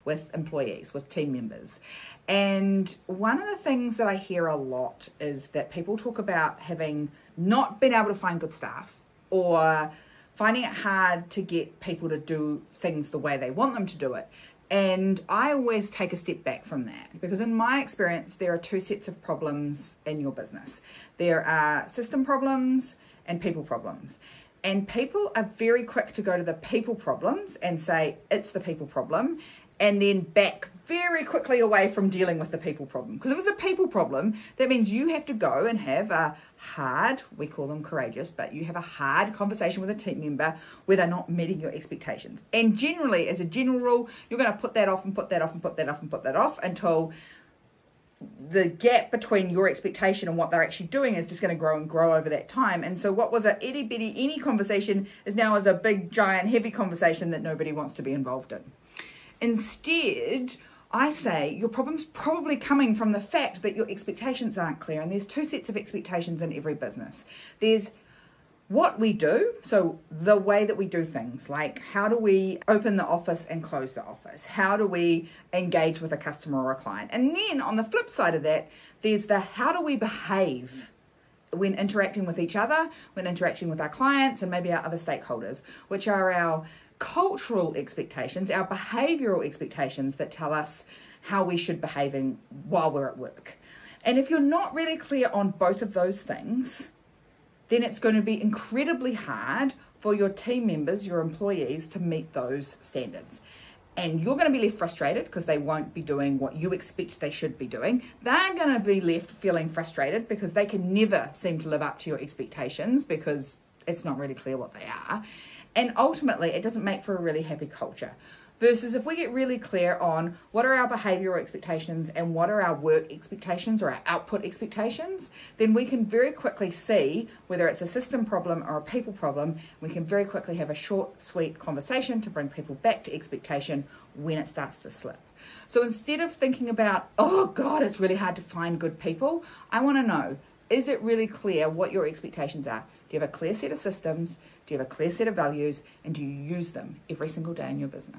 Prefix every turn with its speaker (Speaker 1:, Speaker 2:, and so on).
Speaker 1: with employees, with team members. And one of the things that I hear a lot is that people talk about having not been able to find good staff, or finding it hard to get people to do things the way they want them to do it. And I always take a step back from that, because in my experience, there are two sets of problems in your business. There are system problems and people problems. And people are very quick to go to the people problems and say, it's the people problem, and then back very quickly away from dealing with the people problem. Because if it's a people problem, that means you have to go and have a hard, we call them courageous, but you have a hard conversation with a team member where they're not meeting your expectations. And generally, as a general rule, you're going to put that off and put that off and put that off and put that off until the gap between your expectation and what they're actually doing is just going to grow and grow over that time. And so what was a itty bitty any conversation is now as a big, giant, heavy conversation that nobody wants to be involved in. Instead, I say your problem's probably coming from the fact that your expectations aren't clear. And there's two sets of expectations in every business. There's what we do, so the way that we do things, like how do we open the office and close the office? How do we engage with a customer or a client? And then on the flip side of that, there's the how do we behave when interacting with each other, when interacting with our clients and maybe our other stakeholders, which are our cultural expectations, our behavioral expectations that tell us how we should behave while we're at work. And if you're not really clear on both of those things, then it's going to be incredibly hard for your team members, your employees, to meet those standards. And you're going to be left frustrated because they won't be doing what you expect they should be doing. They're going to be left feeling frustrated because they can never seem to live up to your expectations because it's not really clear what they are. And ultimately, it doesn't make for a really happy culture. Versus if we get really clear on what are our behavioral expectations and what are our work expectations or our output expectations, then we can very quickly see whether it's a system problem or a people problem. We can very quickly have a short, sweet conversation to bring people back to expectation when it starts to slip. So instead of thinking about, oh God, it's really hard to find good people, I want to know, is it really clear what your expectations are? Do you have a clear set of systems? Do you have a clear set of values? And do you use them every single day in your business?